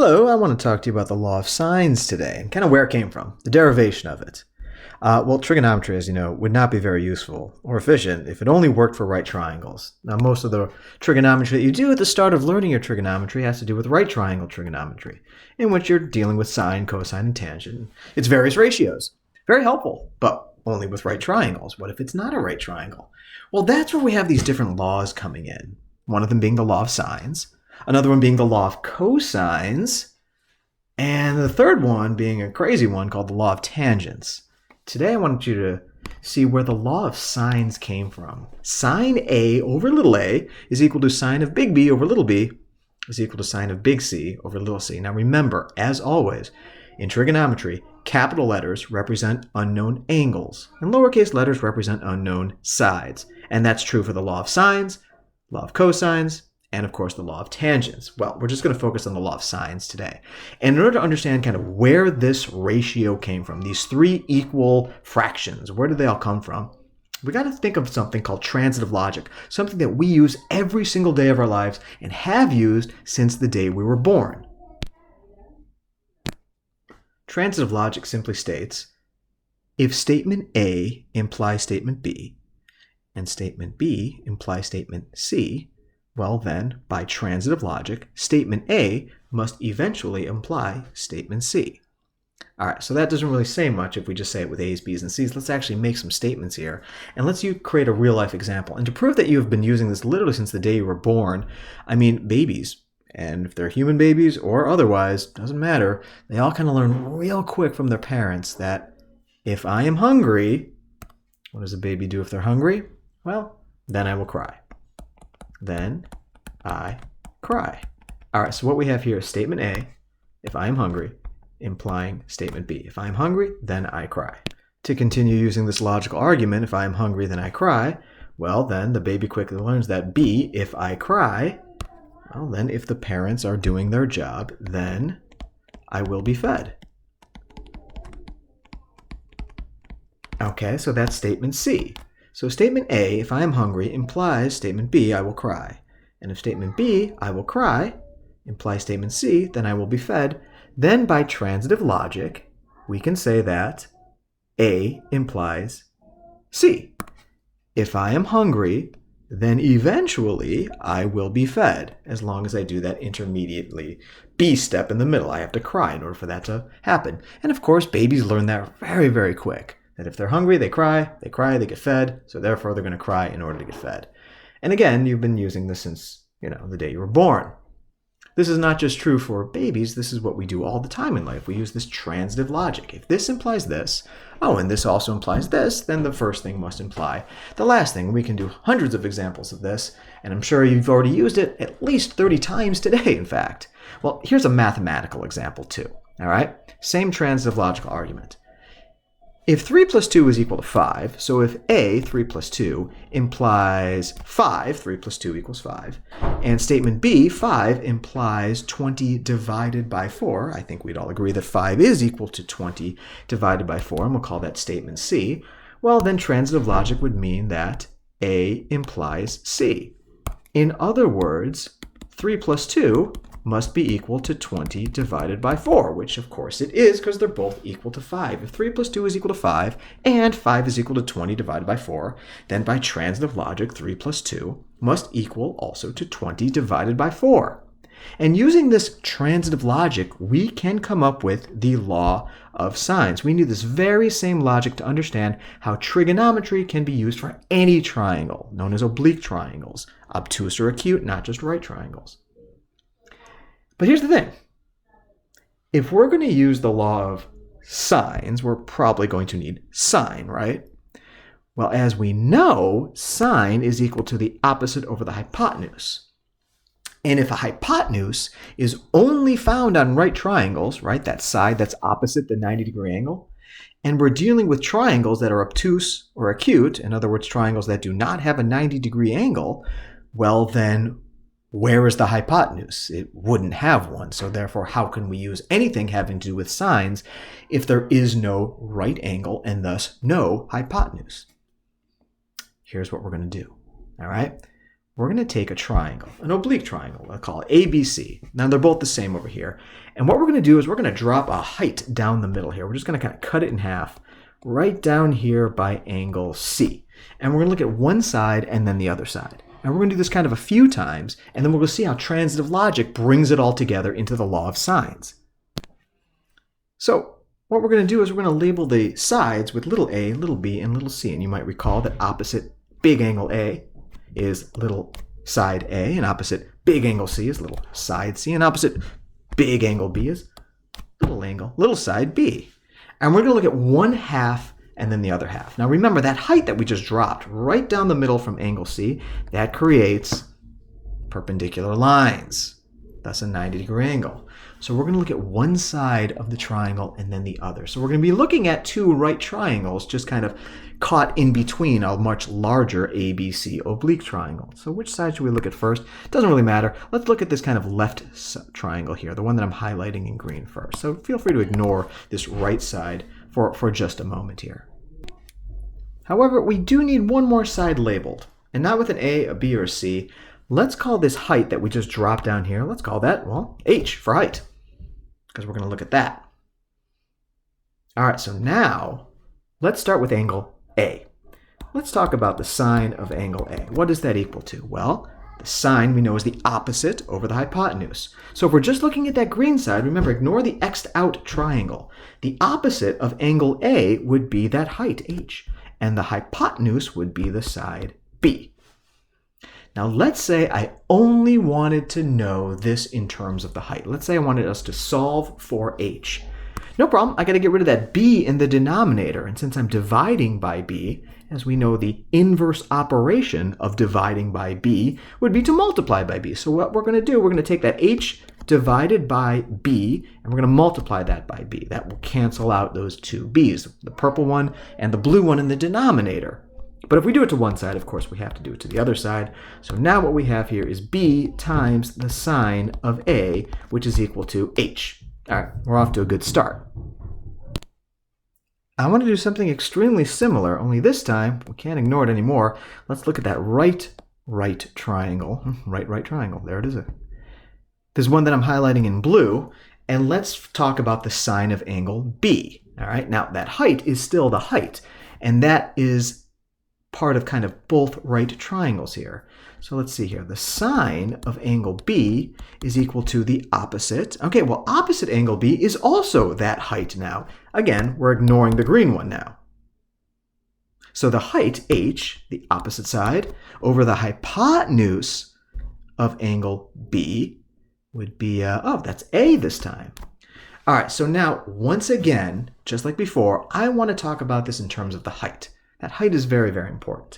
Hello, I want to talk to you about the law of sines today and kind of where it came from, the derivation of it. Well, trigonometry, as you know, would not be very useful or efficient if it only worked for right triangles. Now, most of the trigonometry that you do at the start of learning your trigonometry has to do with right triangle trigonometry, in which you're dealing with sine, cosine, and tangent. It's various ratios. Very helpful, but only with right triangles. What if it's not a right triangle? Well, that's where we have these different laws coming in. One of them being the law of sines, another one being the law of cosines, and the third one being a crazy one called the law of tangents. Today I want you to see where the law of sines came from. Sine A over little a is equal to sine of big B over little b is equal to sine of big C over little c. Now remember, as always, in trigonometry, capital letters represent unknown angles, and lowercase letters represent unknown sides. And that's true for the law of sines, law of cosines, and of course the law of tangents. Well, we're just going to focus on the law of sines today. And in order to understand kind of where this ratio came from, these three equal fractions, where did they all come from? We got to think of something called transitive logic, something that we use every single day of our lives and have used since the day we were born. Transitive logic simply states, if statement A implies statement B, and statement B implies statement C, well then, by transitive logic, statement A must eventually imply statement C. All right, so that doesn't really say much if we just say it with A's, B's, and C's. Let's actually make some statements here, and let's you create a real-life example. And to prove that you have been using this literally since the day you were born, I mean babies, and if they're human babies or otherwise, doesn't matter, they all kind of learn real quick from their parents that if I am hungry, what does a baby do if they're hungry? Well, then I will cry. Then I cry. All right, so what we have here is statement A, if I am hungry, implying statement B. If I am hungry, then I cry. To continue using this logical argument, if I am hungry, then I cry, well, then the baby quickly learns that B, if I cry, well, then if the parents are doing their job, then I will be fed. Okay, so that's statement C. So statement A, if I am hungry, implies statement B, I will cry. And if statement B, I will cry, implies statement C, then I will be fed. Then by transitive logic, we can say that A implies C. If I am hungry, then eventually I will be fed, as long as I do that intermediately B step in the middle. I have to cry in order for that to happen. And of course, babies learn that very, very quick. That if they're hungry, they cry, they get fed, so therefore they're going to cry in order to get fed. And again, you've been using this since, the day you were born. This is not just true for babies, this is what we do all the time in life. We use this transitive logic. If this implies this, and this also implies this, then the first thing must imply the last thing. We can do hundreds of examples of this, and I'm sure you've already used it at least 30 times today, in fact. Well, here's a mathematical example too, all right? Same transitive logical argument. If 3 plus 2 is equal to 5, so if A, 3 plus 2, implies 5, 3 plus 2 equals 5, and statement B, 5, implies 20 divided by 4, I think we'd all agree that 5 is equal to 20 divided by 4, and we'll call that statement C, well then transitive logic would mean that A implies C. In other words, 3 plus 2 must be equal to 20 divided by 4, which of course it is because they're both equal to 5. If 3 plus 2 is equal to 5 and 5 is equal to 20 divided by 4, then by transitive logic, 3 plus 2 must equal also to 20 divided by 4. And using this transitive logic, we can come up with the law of sines. We need this very same logic to understand how trigonometry can be used for any triangle, known as oblique triangles, obtuse or acute, not just right triangles. But here's the thing. If we're going to use the law of sines, we're probably going to need sine, right? Well, as we know, sine is equal to the opposite over the hypotenuse. And if a hypotenuse is only found on right triangles, right, that side that's opposite the 90-degree angle, and we're dealing with triangles that are obtuse or acute, in other words, triangles that do not have a 90-degree angle, well then, where is the hypotenuse? It wouldn't have one, so therefore how can we use anything having to do with sines if there is no right angle and thus no hypotenuse? Here's what we're going to do, all right? we're going to take a triangle, an oblique triangle. I'll call it ABC. Now, they're both the same over here. And what we're going to do is we're going to drop a height down the middle here. We're just going to kind of cut it in half right down here by angle C. And we're going to look at one side and then the other side. And we're going to do this kind of a few times, and then we're going to see how transitive logic brings it all together into the law of sines. So what we're going to do is we're going to label the sides with little a, little b, and little c. And you might recall that opposite big angle A is little side A, and opposite big angle C is little side C, and opposite big angle B is little side B. And we're going to look at one half and then the other half. Now remember, that height that we just dropped right down the middle from angle C, that creates perpendicular lines, thus a 90-degree angle. So we're going to look at one side of the triangle and then the other. So we're going to be looking at two right triangles just kind of caught in between a much larger ABC oblique triangle. So which side should we look at first? Doesn't really matter. Let's look at this kind of left triangle here, the one that I'm highlighting in green first. So feel free to ignore this right side for just a moment here. However, we do need one more side labeled, and not with an A, a B, or a C. Let's call this height that we just dropped down here, let's call that, well, H for height, because we're going to look at that. All right, so now let's start with angle A. Let's talk about the sine of angle A. What is that equal to? Well, the sine we know is the opposite over the hypotenuse. So if we're just looking at that green side, remember, ignore the x'd out triangle. The opposite of angle A would be that height, H, and the hypotenuse would be the side B. Now let's say I only wanted to know this in terms of the height. Let's say I wanted us to solve for H. No problem, I got to get rid of that B in the denominator. And since I'm dividing by B, as we know, the inverse operation of dividing by B would be to multiply by B. So what we're going to do, we're going to take that H divided by B, and we're going to multiply that by B. That will cancel out those two B's, the purple one and the blue one in the denominator. But if we do it to one side, of course, we have to do it to the other side. So now what we have here is B times the sine of A, which is equal to H. All right, we're off to a good start. I want to do something extremely similar, only this time, we can't ignore it anymore. Let's look at that right triangle. Right triangle. There it is. There's one that I'm highlighting in blue, and let's talk about the sine of angle B. All right, now that height is still the height, and that is part of kind of both right triangles here. So let's see here. The sine of angle B is equal to the opposite. Okay, well, opposite angle B is also that height now. Again, we're ignoring the green one now. So the height, H, the opposite side, over the hypotenuse of angle B would be, that's A this time. All right, so now, once again, just like before, I want to talk about this in terms of the height. That height is very, very important.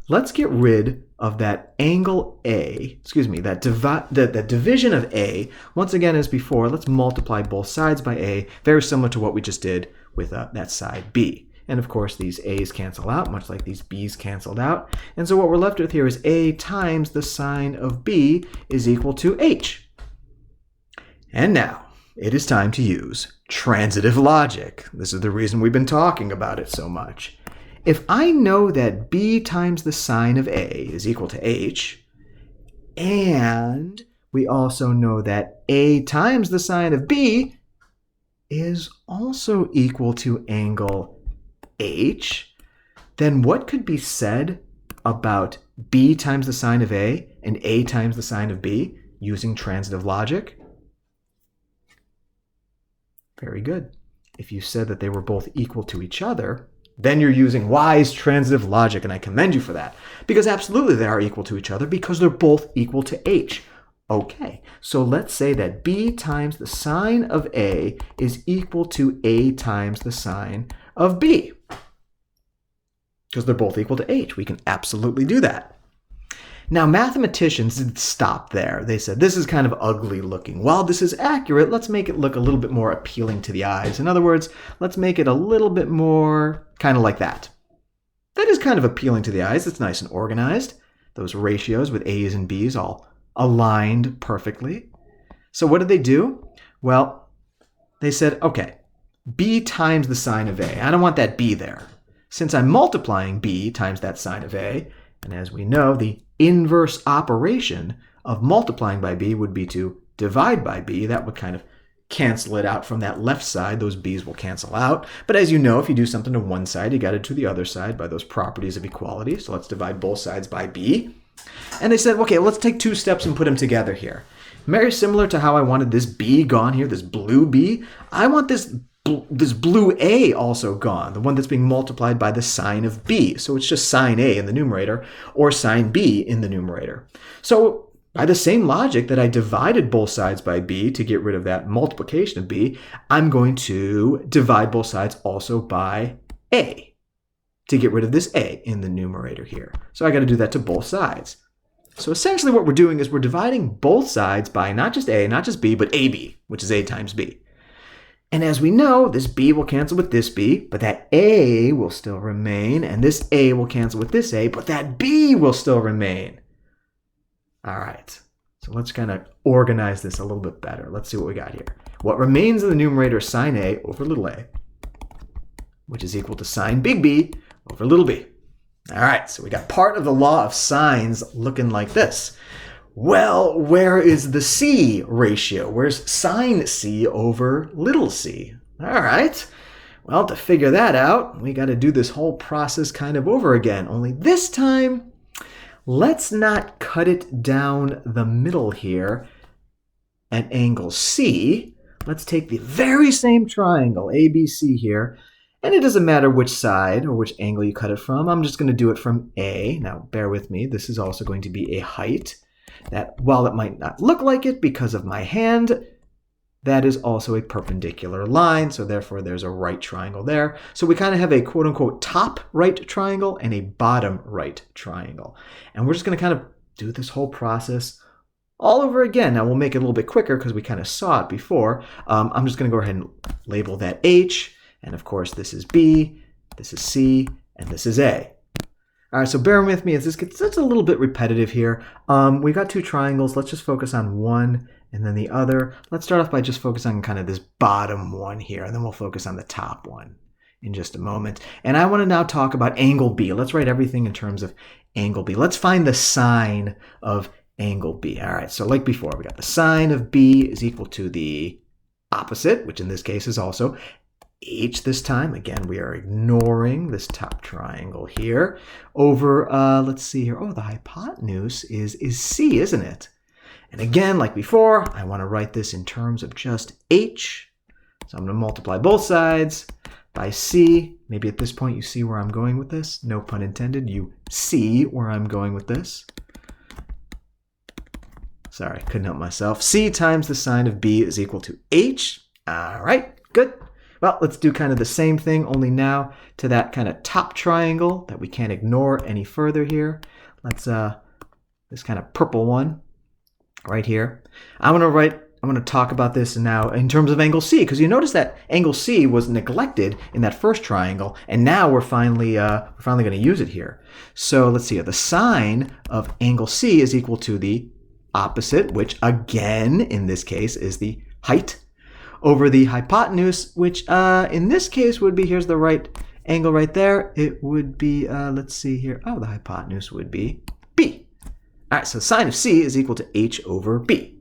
Let's get rid of that angle A, that division of A. Once again, as before, let's multiply both sides by A, very similar to what we just did with that side B. And of course, these A's cancel out, much like these B's canceled out. And so what we're left with here is A times the sine of B is equal to H. And now, it is time to use transitive logic. This is the reason we've been talking about it so much. If I know that B times the sine of A is equal to H, and we also know that A times the sine of B is also equal to angle H, then what could be said about B times the sine of A and A times the sine of B using transitive logic? Very good. If you said that they were both equal to each other, then you're using wise transitive logic, and I commend you for that. Because absolutely they are equal to each other because they're both equal to H. Okay, so let's say that B times the sine of A is equal to A times the sine of B. Because they're both equal to H. We can absolutely do that. Now, mathematicians didn't stop there. They said, this is kind of ugly looking. While this is accurate, let's make it look a little bit more appealing to the eyes. In other words, let's make it a little bit more kind of like that. That is kind of appealing to the eyes. It's nice and organized. Those ratios with A's and B's all aligned perfectly. So what did they do? Well, they said, okay, B times the sine of A. I don't want that B there. Since I'm multiplying B times that sine of A, And as we know, the inverse operation of multiplying by b would be to divide by b. That would kind of cancel it out from that left side. Those b's will cancel out. But as you know, if you do something to one side, you got to do the other side by those properties of equality. So let's divide both sides by b. And they said, okay, let's take 2 steps and put them together here. Very similar to how I wanted this b gone here, this blue b. I want this blue a also gone, the one that's being multiplied by the sign of b. So it's just sine a in the numerator or sine b in the numerator. So by the same logic that I divided both sides by b to get rid of that multiplication of b, I'm going to divide both sides also by a to get rid of this a in the numerator here. So I got to do that to both sides. So essentially what we're doing is we're dividing both sides by not just a, not just b, but ab, which is a times b. And as we know, this b will cancel with this b, but that a will still remain, and this a will cancel with this a, but that b will still remain. All right, so let's kind of organize this a little bit better. Let's see what we got here. What remains in the numerator is sine a over little a, which is equal to sine big B over little b. All right, so we got part of the law of sines looking like this. Well, where is the c ratio? Where's sine c over little c? All right, well, to figure that out, we got to do this whole process kind of over again, only this time, let's not cut it down the middle here at angle C. Let's take the very same triangle, ABC here, and it doesn't matter which side or which angle you cut it from. I'm just going to do it from A. Now, bear with me. This is also going to be a height that, while it might not look like it because of my hand, that is also a perpendicular line, so therefore there's a right triangle there. So we kind of have a quote-unquote top right triangle and a bottom right triangle. And we're just going to kind of do this whole process all over again. Now we'll make it a little bit quicker because we kind of saw it before. I'm just going to go ahead and label that H, and of course this is B, this is C, and this is A. All right, so bear with me as this gets a little bit repetitive here. We've got 2 triangles. Let's just focus on one and then the other. Let's start off by just focusing on kind of this bottom one here, and then we'll focus on the top one in just a moment. And I want to now talk about angle B. Let's write everything in terms of angle B. Let's find the sine of angle B. All right, so like before, we got the sine of B is equal to the opposite, which in this case is also H this time. Again, we are ignoring this top triangle here. Over, let's see here. Oh, the hypotenuse is C, isn't it? And again, like before, I want to write this in terms of just H. So I'm going to multiply both sides by C. Maybe at this point you see where I'm going with this. No pun intended. You see where I'm going with this. Sorry, couldn't help myself. C times the sine of B is equal to H. All right, good. Well, let's do kind of the same thing, only now to that kind of top triangle that we can't ignore any further here. Let's, this kind of purple one right here. I'm going to talk about this now in terms of angle C, because you notice that angle C was neglected in that first triangle, and now we're finally going to use it here. So let's see here. The sine of angle C is equal to the opposite, which again, in this case, is the height, over the hypotenuse, which in this case would be, here's the right angle right there. It would be, let's see here. Oh, the hypotenuse would be B. All right, so sine of C is equal to H over B.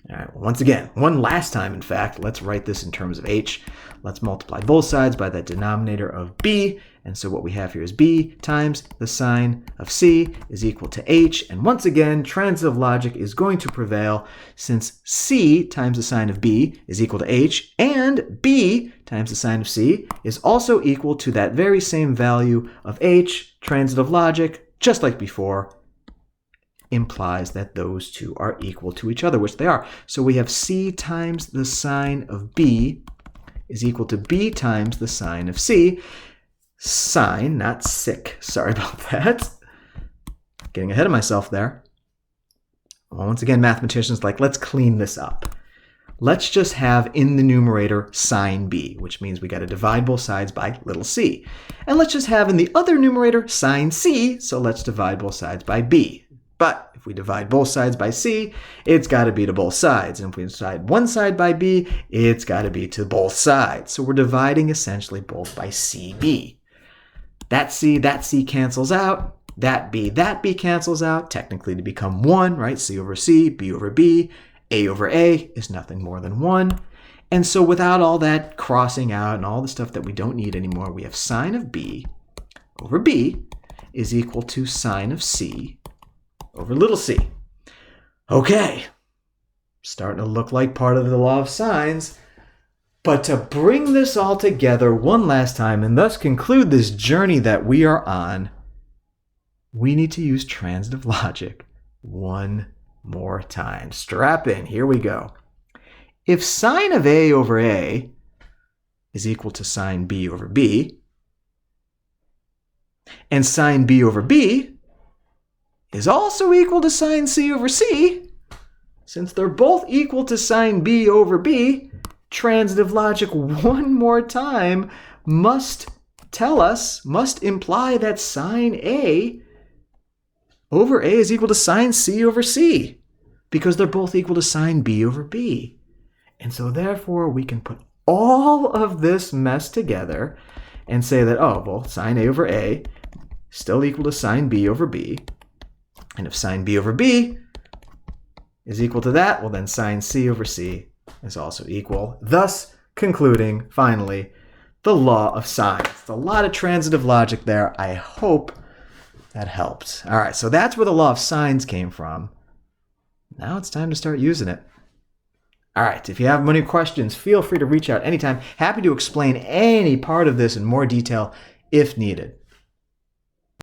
All right, well, once again, one last time, in fact, let's write this in terms of H. Let's multiply both sides by that denominator of B. And so what we have here is B times the sine of C is equal to H. And once again, transitive logic is going to prevail since C times the sine of B is equal to H, and B times the sine of C is also equal to that very same value of H. Transitive logic, just like before, implies that those two are equal to each other, which they are. So we have C times the sine of B is equal to B times the sine of C. Sine, not sick. Sorry about that. Getting ahead of myself there. Well, once again, mathematicians like, let's clean this up. Let's just have in the numerator sine B, which means we got to divide both sides by little c. And let's just have in the other numerator sine C, so let's divide both sides by B. But if we divide both sides by C, it's got to be to both sides. And if we divide one side by B, it's got to be to both sides. So we're dividing essentially both by CB. That C cancels out. that B cancels out, technically to become 1, right? C over C, B over B, A over A is nothing more than 1. And so without all that crossing out and all the stuff that we don't need anymore, we have sine of B over B is equal to sine of C over little c. Okay, starting to look like part of the law of sines. But to bring this all together one last time and thus conclude this journey that we are on, we need to use transitive logic one more time. Strap in, here we go. If sine of A over A is equal to sine B over B, and sine B over B is also equal to sine C over C, since they're both equal to sine B over B, transitive logic one more time must imply that sine A over A is equal to sine C over C, because they're both equal to sine B over B. And so therefore we can put all of this mess together and say that, oh, well, sine A over A is still equal to sine B over B. And if sine B over B is equal to that, well, then sine C over C is also equal, thus concluding, finally, the law of sines. A lot of transitive logic there. I hope that helped. All right, so that's where the law of sines came from. Now it's time to start using it. All right, if you have any questions, feel free to reach out anytime. Happy to explain any part of this in more detail if needed.